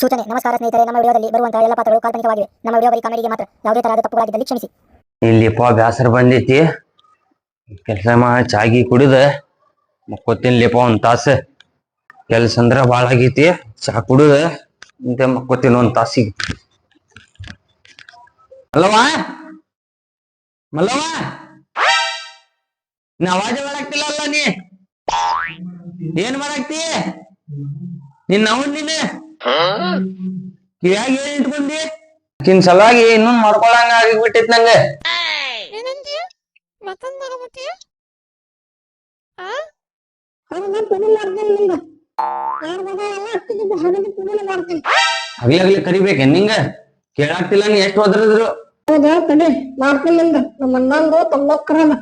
ಸೂಚನೆ ನಮಸ್ಕಾರ ಸ್ನೇಹಿತರೆ, ನಮ್ಮ ವಿಡಿಯೋದಲ್ಲಿ ಬರುವಂತಹ ಎಲ್ಲ ಪಾತ್ರಗಳು ಕಾಲ್ಪನಿಕವಾಗಿವೆ. ನಮ್ಮ ವಿಡಿಯೋ ಬರೀ ಕಾಮಿಡಿಗೆ ಮಾತ್ರ. ಯಾವುದೇ ತರಹದ ತಪ್ಪುಗಳಾಗಿದ್ದಲ್ಲಿ ಕ್ಷಮಿಸಿ. ಇಲ್ಲಿಪ್ಪ ಬ್ಯಾಸರ ಬಂದೈತಿ, ಕೆಲಸ ಮಾಡಿ ಚಾಗಿ ಕುಡಿದ ಮಕ್ಕೋತಿನ್ಲಿಪ್ಪ ಒಂದ್ ತಾಸ. ಕೆಲ್ಸ ಅಂದ್ರ ಬಾಳ ಆಗೈತಿ, ಚಾ ಕುಡಿದ ಇಂತ ಮಕ್ಕೋತೀನಿ ಒಂದ್ ತಾಸಿಗೆ. ಮಲ್ಲವ್ವ ಮಲ್ಲವ್ವ, ನಾ ಅವಾಜ ಮಾಡಾಕ್ತಿಲ್ಲಲ್ಲ, ನೀ ಏನ್ ಮಾಡಾಕ್ತಿ? ನಿನ್ನ ಅವನ್ ನೀನು ಕಿವ್ಯಾಗ ಏನ್ ಇಟ್ಕೊಂಡಿ? ಆಕಿನ್ ಸಲಾಗಿ ಇನ್ನೊಂದ್ ಮಾಡ್ಕೊಳಂಗ ಆಗಿಬಿಟ್ಟೈತ್ ನಂಗ. ಹಗ್ಲಿ ಹಗ್ಲಿ ಕರಿಬೇಕೇನ್ ನಿಂಗ? ಕೇಳಾಕ್ತಿಲ್ಲ, ನೀ ಎಷ್ಟ್ ಹೋದ್ರಿದ್ರು. ಹೌದಾ ಕಡೆ ಮಾಡ್ತೀನಿ ನಿಂದ. ನಮ್ಮ ಅಣ್ಣಂದು ತೊಂಬಕ್ಕರದ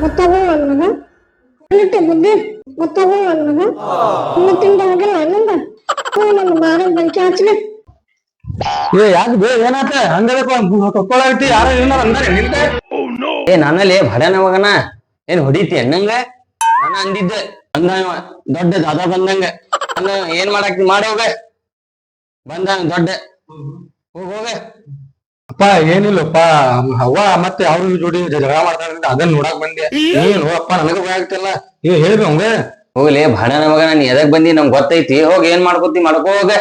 ಮತ್ತವು ಅನ್ನದ ಬುದ್ಧಿ ಮತ್ತವು ಅನ್ನದ ಇನ್ನು ತಿಂದ ಹೋಗಿಲ್ಲ ಅನ್ನಂದ ನನ್ನ ಮಾರ ಬೆಂಕಿ ಹಚ್ಚಲಿ. ಯಾಕೆ ಬೇ ಏನಾತ ಹಂಗತಿ? ಯಾರ ಅಂದಾರೆ ನಿಂತ? ಏ ನಾನಲ್ಲಿ ಭಡನ ಮಗನ ಏನ್ ಹೊಡಿತಿ ಅನ್ನಂಗ? ನಾನ ಅಂದಿದ್ದೆ ಬಂದ ದೊಡ್ಡ ದಾದಾ ಬಂದಂಗ. ಏನ್ ಮಾಡಾಕ್ತಿ ಮಾಡೋಗ ಬಂದ ದೊಡ್ಡ ಹೋಗ. ಅಪ್ಪ ಏನಿಲ್ಲಪ್ಪ, ಅವ್ವ ಮತ್ತೆ ಅವ್ರ ಜೋಡಿ ಜಗಳ ಮಾಡ್ತಾರ, ಅದನ್ನ ನೋಡಾಕ್ ಬಂದೆ. ಏನು ಅಪ್ಪ ನನಗ ಭಯ ಆಗ್ತಿಲ್ಲ, ಹೇಳ್ರಿ ಅವಂಗ. ಹೋಗ್ಲಿ ಭಾಡನ ಮಗ, ನೀ ಎದಕ್ ಬಂದಿ ನಮ್ಗ್ ಗೊತ್ತೈತಿ. ಹೋಗಿ ಏನ್ ಮಾಡ್ಕೋತಿ ಮಾಡ್ಕೋ ಹೋಗ.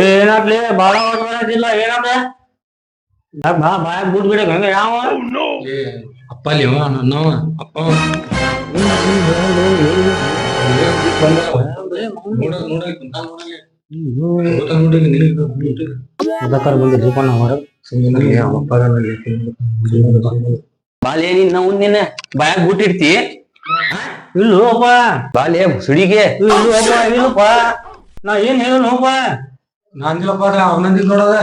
ಏನಾಗ್ಲಿ ಬಾಳ ಬರೋದಿಲ್ಲ, ಏನಾದ ಬಾ ಬಾಯಾಗ ಬಿಡ್ ಬಿಡ ಹಂಗ ಯಾವ ಅಪ್ಪ ಅಲ್ಲಿ ನನ್ನವ ಅಪ್ಪ ಬಾಲೆ ನಾವು ನಿನ್ನ ಬಾಯಾಗ ಬಿಟ್ಟಿರ್ತಿ. ಇಲ್ಲೋಪ ಬಾಲೆ ಸುಡಿಗೆ ಇಲ್ಲಪ್ಪ, ನಾ ಏನ್ ಹೇಳೋಪ ನಂದಿಲ್ಲಪ್ಪ, ಅವನಂದಿದ್ ನೋಡದ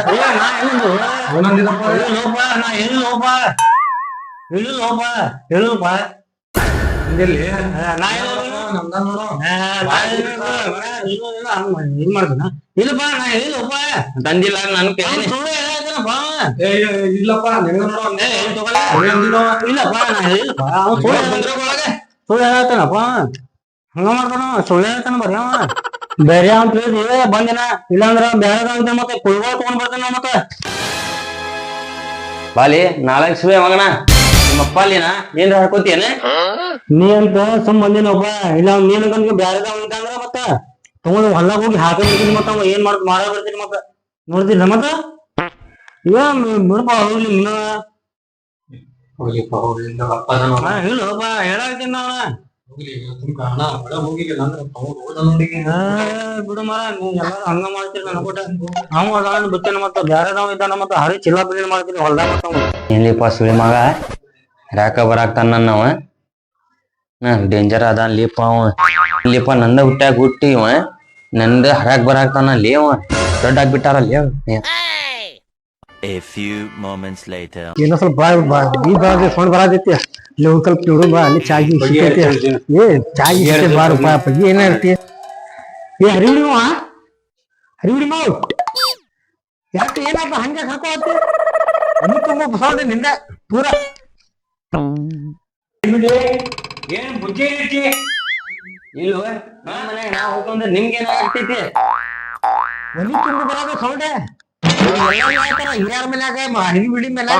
ಅವನಂದಿಲ್ಲಪ್ಪ. ನಾ ಹೇಳಿಲ್ಲೋಪ ಹೇಳಿಲ್ಲೋಪ ಹೇಳಪ್ಪ ಅಂದಿಲ್ಲಿ ನಾ ನಮ್ದ ನೋಡು ಏನ್ ಮಾಡ್ತಾನ. ಇಲ್ಲಪ್ಪ ನಾ ಹೇಳಿಲ್ಲಪ್ಪ, ತಂದಿಲ್ಲ ನಾನು ಕೇಳಿ. ಇಲ್ಲಪ್ಪ ಇಲ್ಲಪ್ಪ ನಾ ಹೇಳಿಲ್ಲಪ್ಪ. ಸುಳ್ಳು ಹೇಳ್ತಾನಪ್ಪ, ಹಂಗ ಮಾಡ್ತಾನ, ಸುಳ್ಳು ಹೇಳ್ತಾನ ಬರ್ರಿ ಅವ. ಬೇರೆ ಅಂತ ಹೇಳಿದ್ವಿ ಬಂದಿನ, ಇಲ್ಲಾಂದ್ರ ಬೇರೆ ಅಂತ ಮತ್ತೆ ಕುಳ್ಗಳು ತಗೊಂಡ್ ಬರ್ತಾನ ಮತ್ತ. ಬಾಲಿ ನಾಲ್ಕು ಸುವೆ ಮಗನ, ನಿಮ್ಮಪ್ಪ ಅಲ್ಲಿನ ಏನ್ರ ಹಾಕೋತಿಯೇನ? ನೀ ಅಂತ ಸುಮ್ ಬಂದಿನಪ್ಪ, ಇಲ್ಲ ನೀನ್ ಬೇರೆ ಅಂದ್ರ ಮತ್ತ ತಗೊಂಡ್ ಹೊಲ್ದಾಗ ಹೋಗಿ ಹಾಕಿರ್ತೀನಿ. ಮತ್ತ ಅವ ಏನ್ ಮಾಡ ಬರ್ತೀನಿ ಮತ್ತ ನೋಡ್ತಿಲ್ಲ ಮತ್ತ. ಇವ ಬಿಡಪ್ಪ ಹೋಗ್ಲಿ ಇನ್ನ ಇಲ್ಲಪ್ಪ ಹೇಳಾಕ್ತೀನಿ ನಾವ. ಬಿಡು ಮರ, ನೀ ಎಲ್ಲಾರು ಹಂಗ ಮಾಡ್ತೀರಿ ನನ್ಕೊಟ್ಟ. ಅವ ಅದಾನ ಬಿತ್ತೇನ ಮತ್ತ ಬ್ಯಾರೆದವ ಇದ್ದಾನ ಮತ್ತ ಹರಿ ಚಿಲ್ಲಾ ಬಿಲ್ಲಿ ಮಾಡ್ತೀನಿ ಹೊಲ್ದಾಗ ಮತ್ತ. ಏನ್ಲಿಪ್ಪ ಸುಳಿ ಮಗ ರಾಕ ಬರಾಕ್ತಾನ ನನ್ನವ. ಡೇಂಜರ್ ಅದಾನ ಲಿಪ್ಪ ಅವ. ಇಲ್ಲಿಪ್ಪ ನಂದ ಹುಟ್ಟ್ಯಾಗ ಹುಟ್ಟಿ ಇವ ನಂದ ಹರಾಕ್ ಬರಾಕ್ತಾನ ಲೇ. ಅವ ದೊಡ್ಡ ಆಗ್ಬಿಟ್ಟಾರಲ್ಲ. A few moments later. ಏನೋ ಸ್ವಲ್ಪ ಈ ಬಾಳ ಸೌಂಡ್ ಬರಾತೈತಿ. ಇಲ್ಲಿ ಒಂದ್ ಸ್ವಲ್ಪ ನೋಡು ಬಾ, ಅಲ್ಲಿ ಚಾಗಿ ಸಿಕ್ಕೈತಿ. ಏ ಚಾಗಿ ಬಾರಪ್ಪ ಪಗಿ ಏನ ಇರ್ತಿ. ಏ ಹರಿಬಿಡಿ ಮಾವ, ಹರಿಬಿಡಿ ಮಾವು. ಯಾಕೆ ಏನಾಯ್ತು ಹಂಗೆ ಹಾಕೋತಿ? ಒಂದು ತುಂಬ ಸೌಂಡ್ ನಿಂದ ಪೂರ ಏನ್ ಬುದ್ಧಿ ಐತಿ ಇಲ್ವ ನಮ್ಮ ಮನ್ಯಾಗ ನಾ ಹೋಗ್ಕೊಂಡ್ರೆ ನಿಮ್ಗೇನ ಆಗ್ತೈತಿ? ಒಂದು ತುಂಬ ಬರೋದು ಸೌಂಡ್. ಹಿರಿಯರ ಮನ್ಯಾಗ ಹರಿಬಿಡಿ ಮೇಲೆ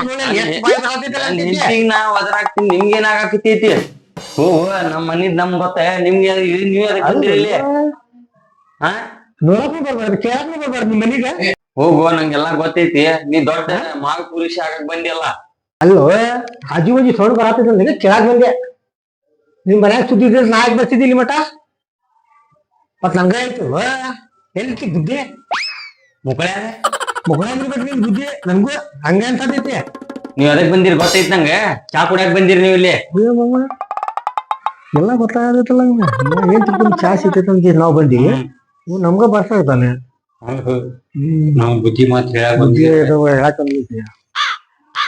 ನಾ ಒದರಾಕ್ತೀನಿ, ನಿಮ್ಗೇನ ಆಗಾಕತೈತಿ? ಹೋಗು, ನಮ್ ಮನಿದ್ ನಮ್ ಗೊತ್ತ, ನಿಮ್ಗೆ ನೀವ್ ಅದಕ್ಕೆ ಬಂದಿರಲ್ಲಿ. ಹಾ ನೋಡಕ್ಕೂ ಬರ್ಬಾರ್ದು, ಕೇಳಕ್ಕೂ ಬರ್ಬಾರ್ದು ನಿಮ್ ಮನಿಗ. ಹೋಗು, ನಂಗೆಲ್ಲಾ ಗೊತ್ತೈತಿ. ನೀ ದೊಡ್ಡ ಮಾಗ ಪುರುಷ ಆಗಕ್ ಬಂದಿಯಲ್ಲ. ಅಲ್ಲೋ ಆಜು ಬಾಜು ಸೌಂಡ್ ಬರತ್ತಿದ್ದ ನಿನಗೆ ಕೇಳಾಕ್ ಬಂದೆ. ನಿಮ್ ಮನ್ಯಾಗ ಸುದ್ದಿ ಇದ್ರೆ ನಾ ಯಾಕೆ ಬರ್ತಿದ್ದಿಲ್ಲ ಮಟ? ಮತ್ ನಂಗ ಆಯ್ತು ಎಲ್ಲಿ ಬುದ್ಧಿ ಮುಕ್ಕಳ್ಯಾಗ ಮುಗಳಾಗಿರ್ಬೇಕು ನಿನ್ ಬುದ್ಧಿ. ನನ್ಗೂ ಹಂಗ ಅನ್ಸತೈತಿ. ನೀವ್ ಅದಕ್ ಬಂದಿರಿ ಗೊತ್ತೈತಿ ನಂಗ. ಚಾ ಕುಡಿಯಾಕ ಬಂದಿರಿ ನೀವ್ ಇಲ್ಲಿ. ಎಲ್ಲ ಗೊತ್ತಾಗತ್ತಲ್ಲ, ಏನ್ ತಿಳ್ಕೊಂಡು ಚಾ ಸಿಗ್ತೈತಿ ಅಂತ ನಾವ್ ಬಂದಿವಿ. ನಮ್ಗ ಬರ್ತಾನೆ ನಾವ್ ಬುದ್ಧಿ ಮಾತ್ರ ಬುದ್ಧಿ ಹೇಳಕ್ ಬಂದೈತಿ.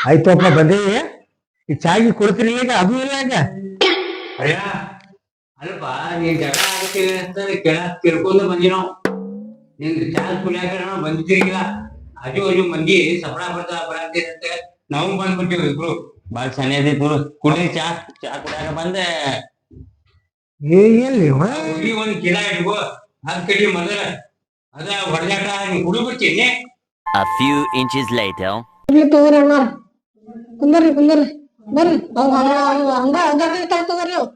ಆಯ್ತಪ್ಪ ಬಂದೇವಿ, ಈ ಚಾಗಿ ಕೊಡ್ತೀರಿ ಈಗ? ಅದು ಇಲ್ಲ ಈಗ ಅಲ್ಪ ನೀನ್ ಜಗಳ ಆಗತ್ತೀರಿ ಅಂತ ಕೇಳಕ್ ತಿಳ್ಕೊಂಡು ಬಂದಿ ನಾವು. ನಿನ್ ಚಾ ಕುಡಿಯಾಕ ನಾವು ಬಂದಿದ್ದೀರಿಲ್ಲ. ಆಜು ಬಾಜು ಮಂದಿ ಸಪಡ ಬರ್ತಾ ಬರಾಕ್ತೀರಿ ಅಂತ ನಾವು ಬಂದ್ಬಿಟ್ಟಿವಿ ಇಬ್ರು. ಬಾಳ ಸನಿ ಅದೈತಿ ನೋಡು. ಕುಡಿ ಚಾ ಕುಡಿಯಾಕ ಬಂದೆ. ಎಲ್ಲಿ ಒಂದ್ ಗಿಡ ಇಟ್ಕೋ, ಹತ್ ಕಡಿ ಮೊದಲ ಅದ ಹೊಡೆದಾಟ ನೀ ಕುಡಿಬಿಡ್ತೀನಿ. A few inches later. ಇಲ್ಲಿ ತಗೋರಿ ಅಣ್ಣಾರ ಕುಂದರ್ರಿ ಕುಂದರ್ರಿ ಬರ್ರಿ ಹಂಗ ಅದಾಡ್ತಾವ್ ತಗೋರಿ ಅವ್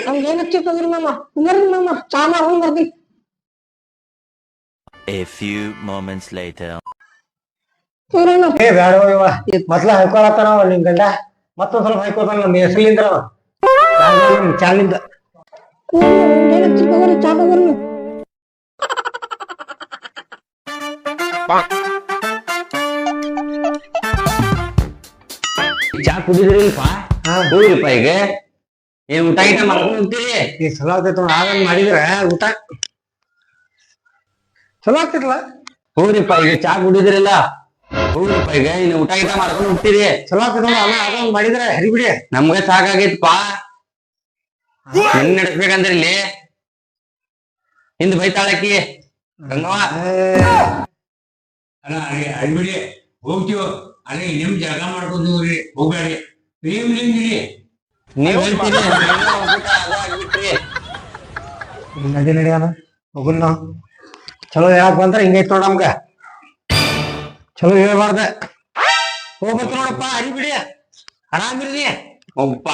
ನಮ್ಗೆ ಏನ್ ಹಚ್ಚಿ ತಗೋರಿ ಮಾಮ ಕುಂದರ್ರಿ ಮಾಮ ಚಾ ಮಾಡ್ಕೊಂಡ್ ಬರ್ರಿ A few moments later. ತಗೋರಿ ಅಣ್ಣ ಏ ಬ್ಯಾಡವ ಇವ ಮೊದ್ಲ ಹಾಕೊಳತ್ತಾನವ ನಿಮ್ ಗಂಡ ಮತ್ತೊಂದ್ ಸ್ವಲ್ಪ ಹಾಕೋತಾನ ನಮ್ಮ ಹೆಸಲಿಂದ್ರ ಅವ ಚಾಲಿಂದ ಏನ್ ಹಚ್ಚಿ ತಗೋರಿ ಚಾ ತಗೋರಿ ನೀವು. ಚಾ ಕುಡಿದ್ರಿಲ್ಪ ಹೋಗ್ರಿಪ್ಪ ಈಗ ಏನ್ ಊಟ ಗೀಟ ಮಾಡ್ಕೊಂಡು ಹೋಗ್ತೀರಿ. ಈ ಚಲೋ ಆಗ್ತೈತಿ ಆಗಂಗ್ ಮಾಡಿದ್ರ ಊಟ ಚಲೋ ಆಗ್ತೈತಲ್ಲ ಹೋಗ್ರಿಪ್ಪ ಈಗ ಚಾ ಕುಡಿದ್ರಿಲ್ಲ ಹೋಗ್ರಿಪ್ಪ ಈಗ ಇನ್ನು ಊಟ ಗೀಟ ಮಾಡ್ಕೊಂಡು ಹೋಗ್ತೀರಿ. ಚಲೋ ಆಗ್ತೈತಿ ಅಲ್ಲ ಆಗಂಗ್ ಮಾಡಿದ್ರ ಹರಿಬಿಡಿ ನಮ್ಗ ಸಾಕಾಗೈತಪ್ಪ ಹೆಂಗ್ ನಡೆಸ್ಬೇಕಂದ್ರೆ ಇಲ್ಲಿ ಹಿಂದ್ ಬೈತಾಳಕಿ ಗಂಗವ್ವ. ಅಲ್ಲ ಅಡ್ಬಿಡಿ ಹೋಗ್ತೀವ ಅಲ್ಲೇ ನಿಮ್ ಜಾಗ ಮಾಡ್ಕೊಂಡು ಹೋಗ್ರಿ ಹೋಗ್ಬೇಡಿ ಪ್ರೇಮ್ಲಿಂಗಿರಿ ನೀವ್ ಹೇಳ್ತೀರಿ ಅದಾಗ್ಬಿಟ್ರಿ. ನದಿ ನಡಿಯೋಣ ಹೋಗುನ್ ನಾವು ಚಲೋ ಹೇಳಕ್ ಬಂದ್ರ ಹಿಂಗೈತ್ ನೋಡ ನಮ್ಗ ಚಲೋ ಹೇಳ್ಬಾರ್ದ ಹೋಗ್ಬೇಕು ನೋಡಪ್ಪ ಹರಿಬಿಡಿ ಆರಾಮಿರ್ರಿ ಹೋಗಪ್ಪ